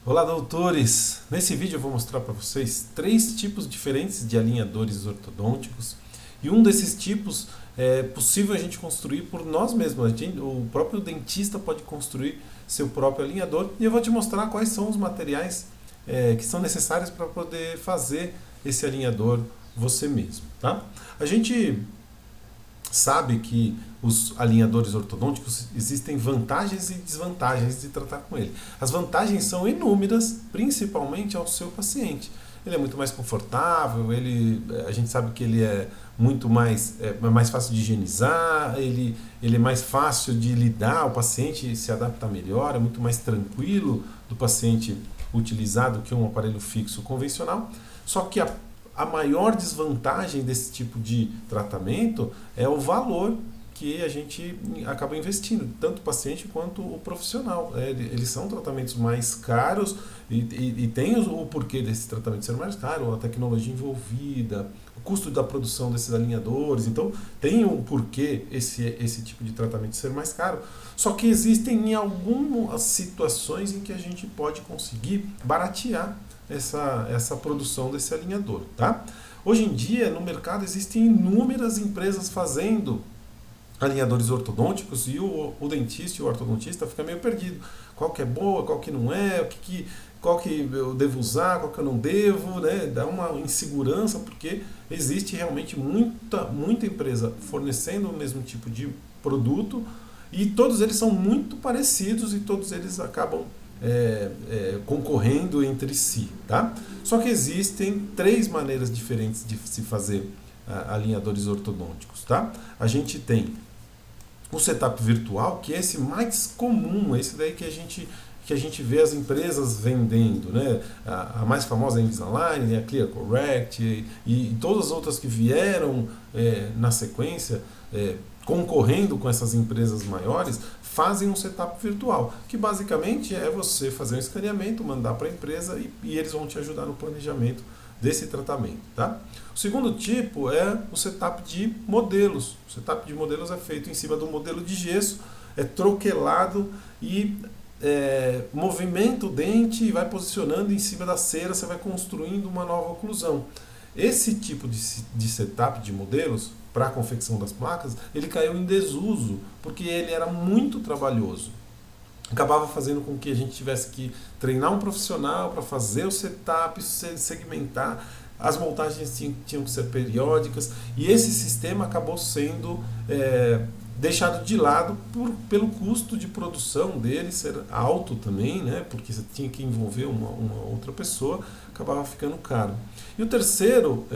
Olá, doutores! Nesse vídeo eu vou mostrar para vocês 3 tipos diferentes de alinhadores ortodônticos e um desses tipos é possível a gente construir por nós mesmos. O próprio dentista pode construir seu próprio alinhador e eu vou te mostrar quais são os materiais que são necessários para poder fazer esse alinhador você mesmo. Tá? A gente sabe que os alinhadores ortodônticos existem vantagens e desvantagens de tratar com ele. As vantagens são inúmeras, principalmente ao seu paciente. Ele é muito mais confortável, a gente sabe que ele é muito mais fácil de higienizar, ele é mais fácil de lidar, o paciente se adapta melhor, é muito mais tranquilo do paciente utilizar do que um aparelho fixo convencional. Só que a maior desvantagem desse tipo de tratamento é o valor que a gente acaba investindo, tanto o paciente quanto o profissional. Eles são tratamentos mais caros e tem o porquê desse tratamento ser mais caro, a tecnologia envolvida, o custo da produção desses alinhadores. Então, tem um porquê esse tipo de tratamento ser mais caro. Só que existem algumas situações em que a gente pode conseguir baratear essa produção desse alinhador, tá? Hoje em dia, no mercado, existem inúmeras empresas fazendo alinhadores ortodônticos e o dentista e o ortodontista fica meio perdido. Qual que é boa, qual que não é, qual que eu devo usar, qual que eu não devo, né? Dá uma insegurança porque existe realmente muita empresa fornecendo o mesmo tipo de produto e todos eles são muito parecidos e todos eles acabam concorrendo entre si, tá? Só que existem 3 maneiras diferentes de se fazer alinhadores ortodônticos, tá? A gente tem o setup virtual, que é esse mais comum, esse daí que a gente vê as empresas vendendo, né? A mais famosa é a Invisalign, a ClearCorrect e todas as outras que vieram na sequência, concorrendo com essas empresas maiores, fazem um setup virtual, que basicamente é você fazer um escaneamento, mandar para a empresa e eles vão te ajudar no planejamento desse tratamento. Tá? O segundo tipo é o setup de modelos. O setup de modelos é feito em cima do modelo de gesso, é troquelado e movimenta o dente e vai posicionando em cima da cera, você vai construindo uma nova oclusão. Esse tipo de setup de modelos para a confecção das placas, ele caiu em desuso, porque ele era muito trabalhoso. Acabava fazendo com que a gente tivesse que treinar um profissional para fazer o setup, segmentar, as montagens tinham que ser periódicas, e esse sistema acabou sendo deixado de lado pelo custo de produção dele ser alto também, né? Porque você tinha que envolver uma outra pessoa, acabava ficando caro. E o terceiro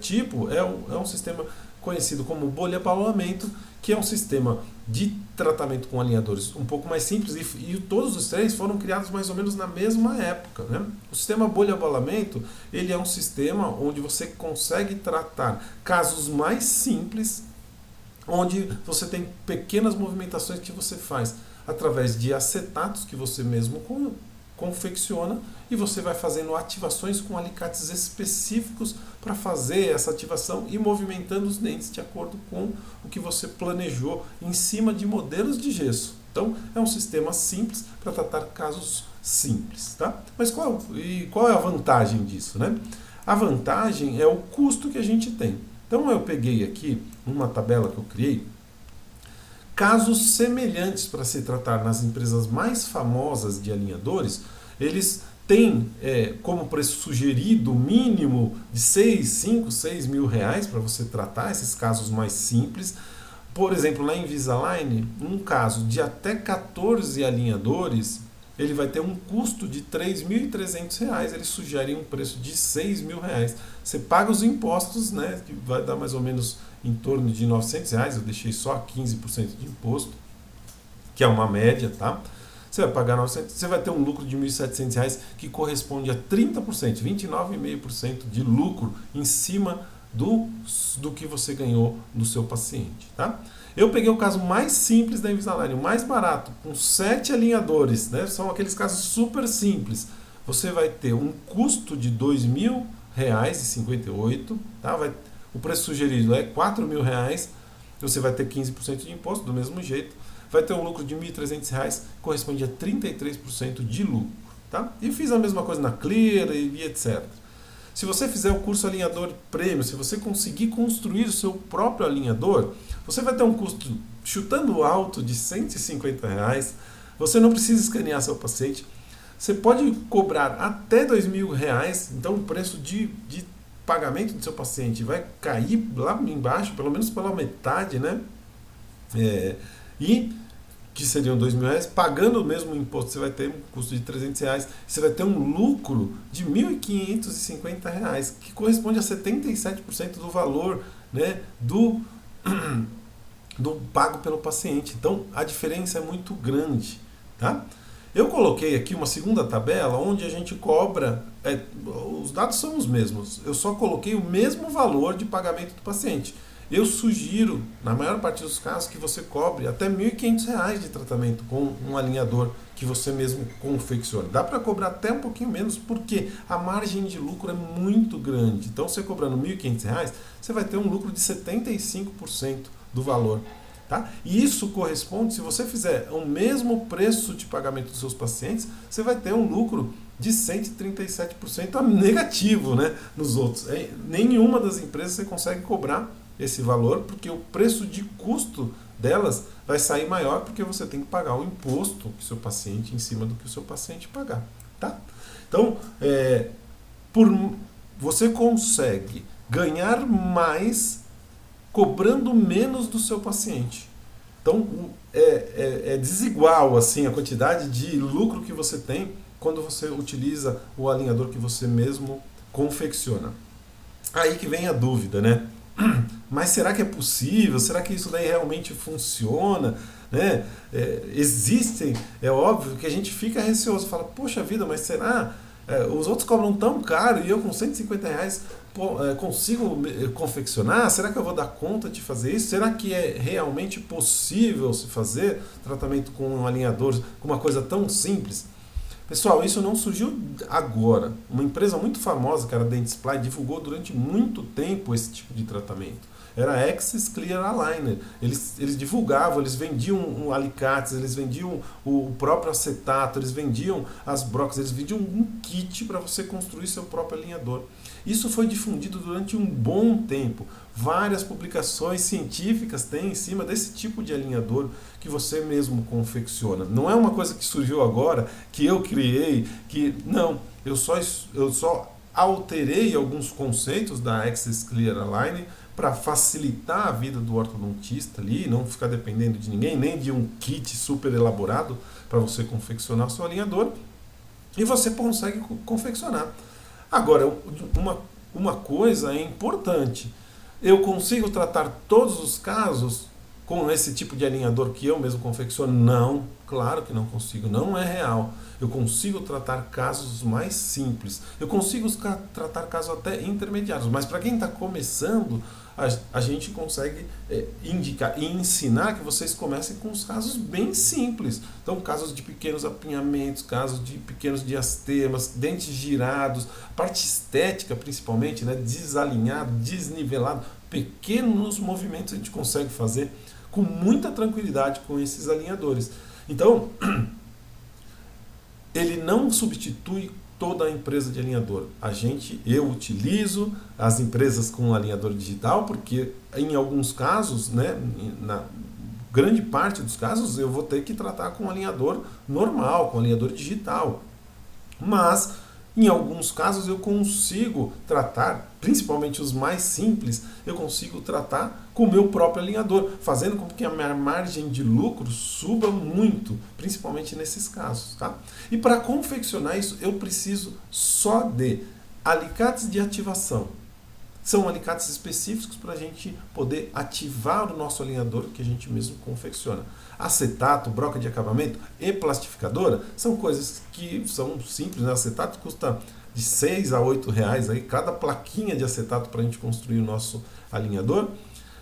tipo é um sistema conhecido como bolha-abaulamento, que é um sistema de tratamento com alinhadores um pouco mais simples e todos os 3 foram criados mais ou menos na mesma época, né? O sistema bolha-abaulamento, ele é um sistema onde você consegue tratar casos mais simples, onde você tem pequenas movimentações que você faz através de acetatos que você mesmo confecciona e você vai fazendo ativações com alicates específicos para fazer essa ativação e movimentando os dentes de acordo com o que você planejou em cima de modelos de gesso. Então é um sistema simples para tratar casos simples, tá? Mas qual é a vantagem disso, né? A vantagem é o custo que a gente tem. Então eu peguei aqui uma tabela que eu criei casos semelhantes para se tratar nas empresas mais famosas de alinhadores. Eles têm como preço sugerido mínimo de 6 mil reais para você tratar esses casos mais simples. Por exemplo, na Invisalign, um caso de até 14 alinhadores, ele vai ter um custo de R$ 3.300, eles sugerem um preço de R$ 6.000. Você paga os impostos, né, que vai dar mais ou menos em torno de R$ 900, eu deixei só 15% de imposto, que é uma média, tá? Você vai pagar 900, você vai ter um lucro de R$ 1.700, que corresponde a 30%, 29,5% de lucro em cima do que você ganhou do seu paciente, tá? Eu peguei o caso mais simples da Invisalign, o mais barato, com 7 alinhadores, né? São aqueles casos super simples. Você vai ter um custo de R$ 2.000,58, tá? O preço sugerido é R$ 4.000, você vai ter 15% de imposto, do mesmo jeito. Vai ter um lucro de R$ 1.300, corresponde a 33% de lucro, tá? E fiz a mesma coisa na Clear e etc. Se você fizer o curso alinhador prêmio, se você conseguir construir o seu próprio alinhador, você vai ter um custo chutando alto de R$150. Você não precisa escanear seu paciente. Você pode cobrar até R$2.000, então o preço de pagamento do seu paciente vai cair lá embaixo, pelo menos pela metade, né? E que seriam R$2.000, pagando o mesmo imposto, você vai ter um custo de R$300, você vai ter um lucro de R$1.550, que corresponde a 77% do valor, né, do pago pelo paciente. Então, a diferença é muito grande, tá? Eu coloquei aqui uma segunda tabela onde a gente cobra, os dados são os mesmos, eu só coloquei o mesmo valor de pagamento do paciente. Eu sugiro, na maior parte dos casos, que você cobre até R$1.500 de tratamento com um alinhador que você mesmo confecciona. Dá para cobrar até um pouquinho menos, porque a margem de lucro é muito grande. Então, você cobrando R$1.500, você vai ter um lucro de 75% do valor. Tá? E isso corresponde, se você fizer o mesmo preço de pagamento dos seus pacientes, você vai ter um lucro de 137% negativo, né, nos outros. Nenhuma das empresas você consegue cobrar esse valor, porque o preço de custo delas vai sair maior, porque você tem que pagar o imposto que o seu paciente em cima do que o seu paciente pagar. Tá? Então, você consegue ganhar mais cobrando menos do seu paciente. Então, é desigual assim a quantidade de lucro que você tem quando você utiliza o alinhador que você mesmo confecciona. Aí que vem a dúvida, né? Mas será que é possível? Será que isso daí realmente funciona? Né? É óbvio que a gente fica receoso, fala, poxa vida, mas será? Os outros cobram tão caro e eu com R$150 consigo confeccionar? Será que eu vou dar conta de fazer isso? Será que é realmente possível se fazer tratamento com um alinhador, com uma coisa tão simples? Pessoal, isso não surgiu agora. Uma empresa muito famosa, que era a Dentsply, divulgou durante muito tempo esse tipo de tratamento. Era a Axis Clear Aligner. Eles divulgavam, eles vendiam alicates, eles vendiam o próprio acetato, eles vendiam as brocas, eles vendiam um kit para você construir seu próprio alinhador. Isso foi difundido durante um bom tempo. Várias publicações científicas têm em cima desse tipo de alinhador que você mesmo confecciona. Não é uma coisa que surgiu agora, que eu criei, não. Eu só alterei alguns conceitos da Axis Clear Aligner para facilitar a vida do ortodontista ali, não ficar dependendo de ninguém, nem de um kit super elaborado para você confeccionar o seu alinhador, e você consegue confeccionar. Agora, uma coisa é importante, eu consigo tratar todos os casos com esse tipo de alinhador que eu mesmo confecciono? Não, claro que não consigo, não é real. Eu consigo tratar casos mais simples, eu consigo tratar casos até intermediários, mas para quem está começando, a gente consegue indicar e ensinar que vocês comecem com os casos bem simples. Então, casos de pequenos apinhamentos, casos de pequenos diastemas, dentes girados, parte estética principalmente, né, desalinhado, desnivelado, pequenos movimentos a gente consegue fazer com muita tranquilidade com esses alinhadores. Então, ele não substitui toda a empresa de alinhador. Eu utilizo as empresas com alinhador digital, porque em alguns casos, né, na grande parte dos casos, eu vou ter que tratar com alinhador normal, com alinhador digital. Mas, em alguns casos, eu consigo tratar, principalmente os mais simples, eu consigo tratar com o meu próprio alinhador, fazendo com que a minha margem de lucro suba muito, principalmente nesses casos. Tá? E para confeccionar isso, eu preciso só de alicates de ativação. São alicates específicos para a gente poder ativar o nosso alinhador que a gente mesmo confecciona. Acetato, broca de acabamento e plastificadora são coisas que são simples, né? Acetato custa de R$6 a R$8 aí, cada plaquinha de acetato para a gente construir o nosso alinhador.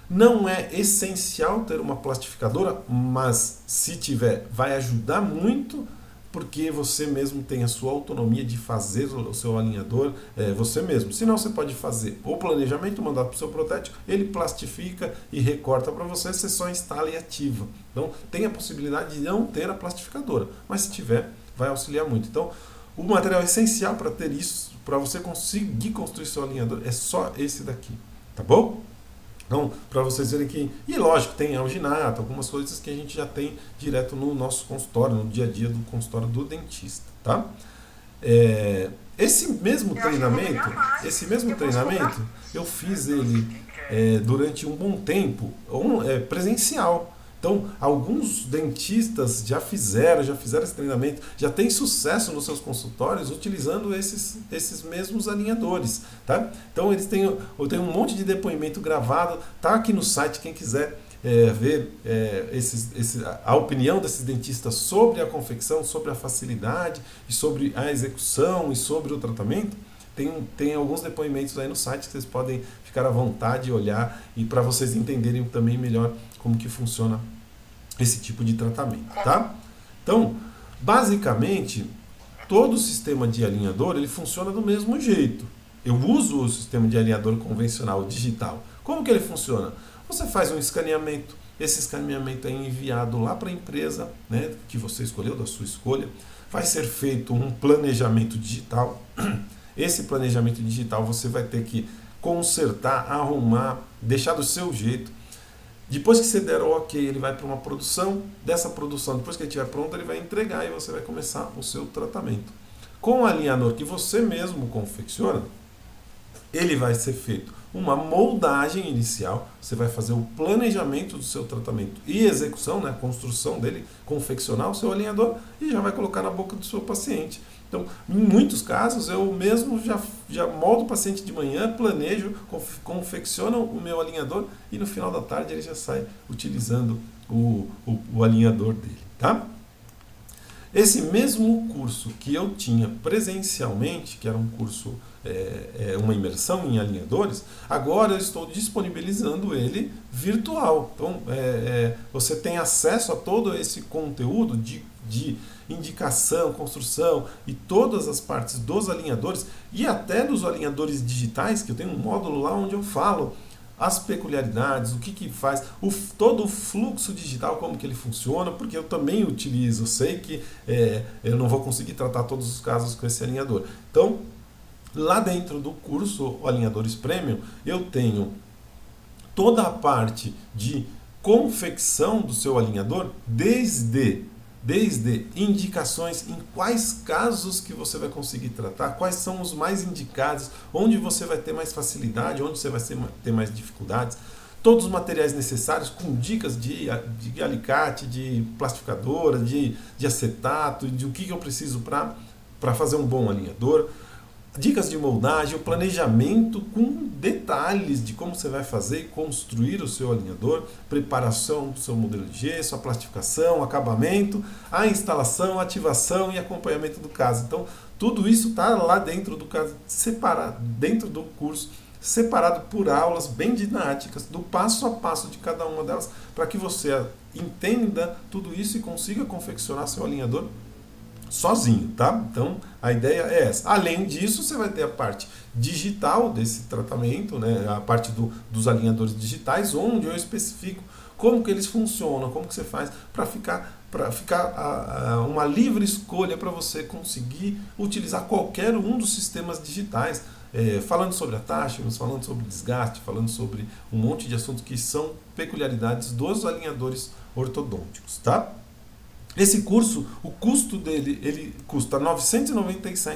Não é essencial ter uma plastificadora, mas se tiver, vai ajudar muito, porque você mesmo tem a sua autonomia de fazer o seu alinhador você mesmo. Senão você pode fazer o planejamento, mandar para o seu protético, ele plastifica e recorta para você, você só instala e ativa. Então tem a possibilidade de não ter a plastificadora, mas se tiver, vai auxiliar muito. Então o material essencial para ter isso, para você conseguir construir seu alinhador, é só esse daqui, tá bom? Então, para vocês verem que... E lógico, tem alginato, algumas coisas que a gente já tem direto no nosso consultório, no dia a dia do consultório do dentista, tá? Esse mesmo treinamento, eu fiz ele durante um bom tempo, presencial. Então, alguns dentistas já fizeram esse treinamento, já tem sucesso nos seus consultórios utilizando esses mesmos alinhadores, tá? Então, eu tenho um monte de depoimento gravado, tá aqui no site, quem quiser ver a opinião desses dentistas sobre a confecção, sobre a facilidade, e sobre a execução e sobre o tratamento. Tem alguns depoimentos aí no site que vocês podem ficar à vontade e olhar, e para vocês entenderem também melhor como que funciona esse tipo de tratamento, tá? Então, basicamente, todo o sistema de alinhador, ele funciona do mesmo jeito. Eu uso o sistema de alinhador convencional, digital. Como que ele funciona? Você faz um escaneamento, esse escaneamento é enviado lá para a empresa, né, que você escolheu, da sua escolha. Vai ser feito um planejamento digital. Esse planejamento digital você vai ter que consertar, arrumar, deixar do seu jeito. Depois que você der o ok, ele vai para uma produção. Dessa produção, depois que ele estiver pronto, ele vai entregar e você vai começar o seu tratamento. Com o alinhador que você mesmo confecciona, ele vai ser feito uma moldagem inicial, você vai fazer o planejamento do seu tratamento e execução, né, a construção dele, confeccionar o seu alinhador e já vai colocar na boca do seu paciente. Então, em muitos casos, eu mesmo já moldo o paciente de manhã, planejo, confecciono o meu alinhador e no final da tarde ele já sai utilizando o alinhador dele, tá? Esse mesmo curso que eu tinha presencialmente, que era um curso, uma imersão em alinhadores, agora eu estou disponibilizando ele virtual. Então, você tem acesso a todo esse conteúdo de indicação, construção e todas as partes dos alinhadores e até dos alinhadores digitais, que eu tenho um módulo lá onde eu falo as peculiaridades, o que faz, todo o fluxo digital, como que ele funciona, porque eu também utilizo, eu sei que eu não vou conseguir tratar todos os casos com esse alinhador. Então, lá dentro do curso Alinhadores Premium, eu tenho toda a parte de confecção do seu alinhador, desde indicações em quais casos que você vai conseguir tratar, quais são os mais indicados, onde você vai ter mais facilidade, onde você vai ter mais dificuldades, todos os materiais necessários com dicas de alicate, de plastificadora, de acetato, de o que eu preciso para fazer um bom alinhador, dicas de moldagem, o planejamento com detalhes de como você vai fazer e construir o seu alinhador, preparação do seu modelo de gesso, a plastificação, acabamento, a instalação, ativação e acompanhamento do caso. Então, tudo isso está lá dentro do caso, separado, dentro do curso, separado por aulas bem didáticas, do passo a passo de cada uma delas, para que você entenda tudo isso e consiga confeccionar seu alinhador sozinho, tá? Então, a ideia é essa. Além disso, você vai ter a parte digital desse tratamento, né? A parte dos alinhadores digitais, onde eu especifico como que eles funcionam, como que você faz para ficar uma livre escolha para você conseguir utilizar qualquer um dos sistemas digitais, falando sobre attachments, falando sobre desgaste, falando sobre um monte de assuntos que são peculiaridades dos alinhadores ortodônticos, tá? Esse curso, o custo dele, ele custa R$ 997,